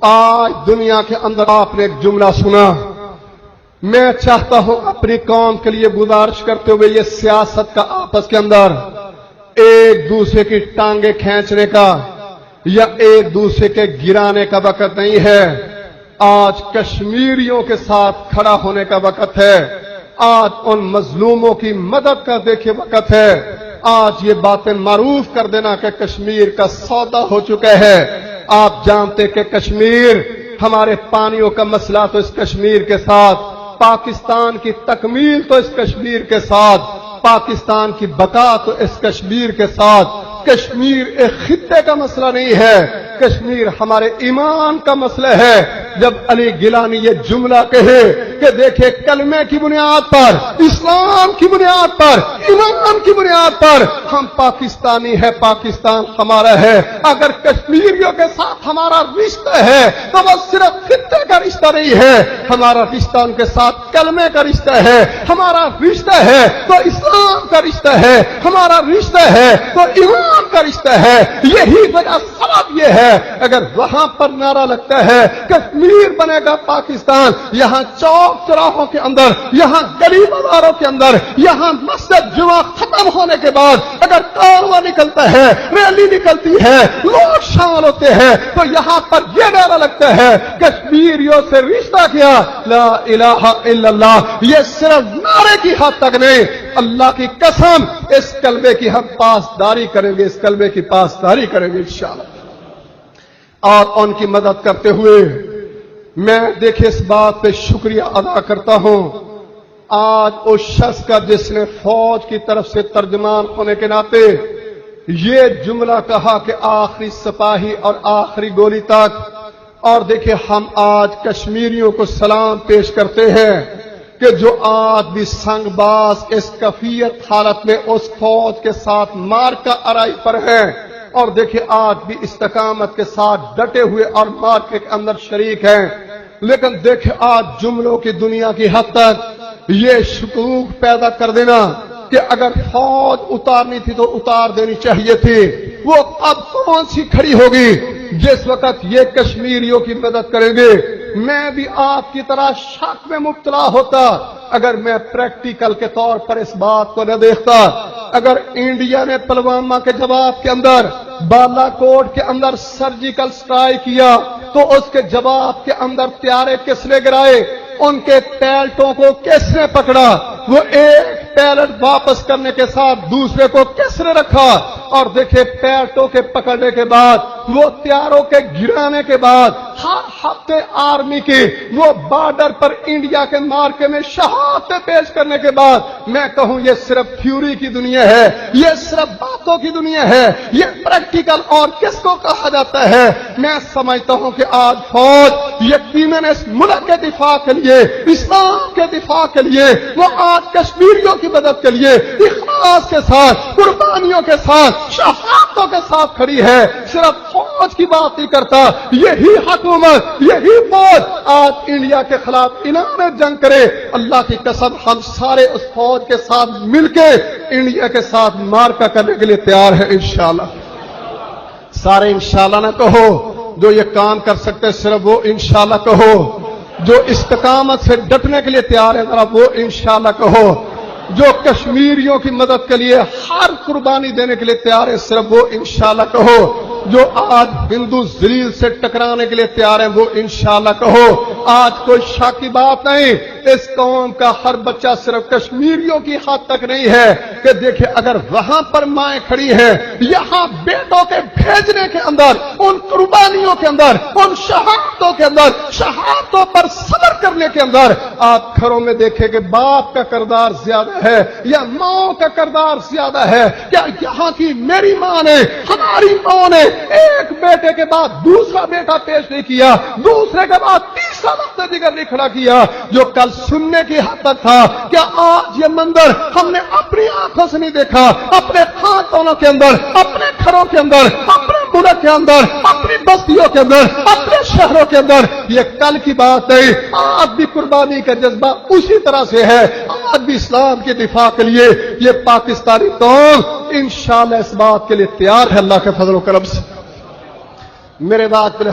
آج دنیا کے اندر آپ نے ایک جملہ سنا، میں چاہتا ہوں اپنی قوم کے لیے گزارش کرتے ہوئے یہ سیاست کا آپس کے اندر ایک دوسرے کی ٹانگیں کھینچنے کا یا ایک دوسرے کے گرانے کا وقت نہیں ہے، آج کشمیریوں کے ساتھ کھڑا ہونے کا وقت ہے، آج ان مظلوموں کی مدد کا دیکھے وقت ہے، آج یہ باتیں معروف کر دینا کہ کشمیر کا سودا ہو چکا ہے۔ آپ جانتے کہ کشمیر، ہمارے پانیوں کا مسئلہ تو اس کشمیر کے ساتھ، پاکستان کی تکمیل تو اس کشمیر کے ساتھ، پاکستان کی بقا تو اس کشمیر کے ساتھ۔ کشمیر ایک خطے کا مسئلہ نہیں ہے، کشمیر ہمارے ایمان کا مسئلہ ہے۔ جب علی گیلانی یہ جملہ کہے کہ دیکھیں کلمے کی بنیاد پر، اسلام کی بنیاد پر، ایمان کی بنیاد پر ہم پاکستانی ہے، پاکستان ہمارا ہے، اگر کشمیریوں کے ساتھ ہمارا رشتہ ہے تو وہ صرف خطے کا رشتہ نہیں ہے، ہمارا رشتہ ان کے ساتھ کلمے کا رشتہ ہے، ہمارا رشتہ ہے تو اسلام کا رشتہ ہے، ہمارا رشتہ ہے تو ایمان کا رشتہ ہے۔ یہی وجہ سبب یہ ہے اگر وہاں پر نعرہ لگتا ہے کشمیر بنے گا پاکستان، یہاں چوک چوراہوں کے اندر، یہاں گلی بازاروں کے اندر، یہاں مسجد جمعہ ختم ہونے کے بعد اگر کارواں نکلتا ہے، ریلی نکلتی ہے، لوگ شامل ہوتے ہیں تو یہاں پر یہ نعرہ لگتا ہے کشمیریوں سے رشتہ کیا، لا الہ الا اللہ۔ یہ صرف نعرے کی حد تک نہیں، اللہ کی قسم اس کلمے کی ہم پاسداری کریں گے، اس کلمے کی پاسداری کریں گے انشاءاللہ۔ اور ان کی مدد کرتے ہوئے میں دیکھیں اس بات پہ شکریہ ادا کرتا ہوں، آج اس شخص کا جس نے فوج کی طرف سے ترجمان ہونے کے ناطے یہ جملہ کہا کہ آخری سپاہی اور آخری گولی تک، اور دیکھیں ہم آج کشمیریوں کو سلام پیش کرتے ہیں کہ جو آج بھی سنگ باز اس کفیت حالت میں اس فوج کے ساتھ مارکا آرائی پر ہیں، اور دیکھیں آج بھی استقامت کے ساتھ ڈٹے ہوئے اور مارکے کے اندر شریک ہیں، لیکن دیکھیں آج جملوں کی دنیا کی حد تک یہ شکوک پیدا کر دینا کہ اگر فوج اتارنی تھی تو اتار دینی چاہیے تھی، وہ اب کون سی کھڑی ہوگی جس وقت یہ کشمیریوں کی مدد کریں گے۔ میں بھی آپ کی طرح شک میں مبتلا ہوتا اگر میں پریکٹیکل کے طور پر اس بات کو نہ دیکھتا۔ اگر انڈیا نے پلوامہ کے جواب کے اندر بالا کوٹ کے اندر سرجیکل سٹرائیک کیا تو اس کے جواب کے اندر طیارے کس نے گرائے، ان کے پیلٹوں کو کس نے پکڑا، وہ ایک پیلٹ واپس کرنے کے ساتھ دوسرے کو کس نے رکھا، اور دیکھیں پیلٹوں کے پکڑنے کے بعد، وہ طیاروں کے گرانے کے بعد، ہر ہفتے آرمی کی وہ بارڈر پر انڈیا کے مارکے میں شہادتیں پیش کرنے کے بعد میں کہوں یہ صرف تھیوری کی دنیا ہے، یہ صرف باتوں کی دنیا ہے، یہ پریکٹیکل اور کس کو کہا جاتا ہے۔ میں سمجھتا ہوں کہ آج فوج یقیناً اس ملک کے دفاع کے لیے، اسلام کے دفاع کے لیے، وہ آج کشمیریوں کی مدد کے لیے اخلاص کے ساتھ، قربانیوں کے ساتھ، شہادتوں کے ساتھ کھڑی ہے۔ صرف فوج کی بات نہیں کرتا، یہی حکومت، یہی فوج آج انڈیا کے خلاف اعلان جنگ کرے، اللہ کی قسم ہم سارے اس فوج کے ساتھ مل کے انڈیا کے ساتھ مارکا کرنے کے لیے تیار ہے انشاءاللہ۔ سارے انشاءاللہ نہ کہو، جو یہ کام کر سکتے صرف وہ انشاءاللہ کہو، جو استقامت سے ڈٹنے کے لیے تیار ہے ذرا وہ انشاءاللہ کہو، جو کشمیریوں کی مدد کے لیے ہر قربانی دینے کے لیے تیار ہے صرف وہ انشاءاللہ کہو، جو آج ہندو ذلیل سے ٹکرانے کے لیے تیار ہے وہ انشاءاللہ کہو۔ آج کوئی شک کی بات نہیں، اس قوم کا ہر بچہ صرف کشمیریوں کی حد تک نہیں ہے کہ دیکھیں اگر وہاں پر مائیں کھڑی ہیں، یہاں بیٹوں کے بھیجنے کے اندر، ان قربانیوں کے اندر، ان شہادتوں کے اندر، شہادتوں پر صبر کرنے کے اندر آپ گھروں میں دیکھیں کہ باپ کا کردار زیادہ ہے یا ماں کا کردار زیادہ ہے، کیا یہاں کی میری ماں نے، ہماری ماں نے ایک بیٹے کے بعد دوسرا بیٹا پیش نہیں کیا، دوسرے کے بعد تیسرا وقت دیگر نہیں کھڑا کیا، جو کل سننے کی حد تک تھا۔ کیا آج یہ منظر ہم نے اپنی آنکھوں سے نہیں دیکھا؟ اپنے خاندانوں کے اندر، اپنے گھروں کے اندر، اپنے ملک کے اندر، اپنی بستیوں کے اندر، اپنے شہروں کے اندر، یہ کل کی بات نہیں، آج بھی قربانی کا جذبہ اسی طرح سے ہے۔ آج بھی اسلام کے دفاع کے لیے یہ پاکستانی قوم انشاءاللہ اس بات کے لیے تیار ہے اللہ کے فضل و کرم سے۔ میرے بات پر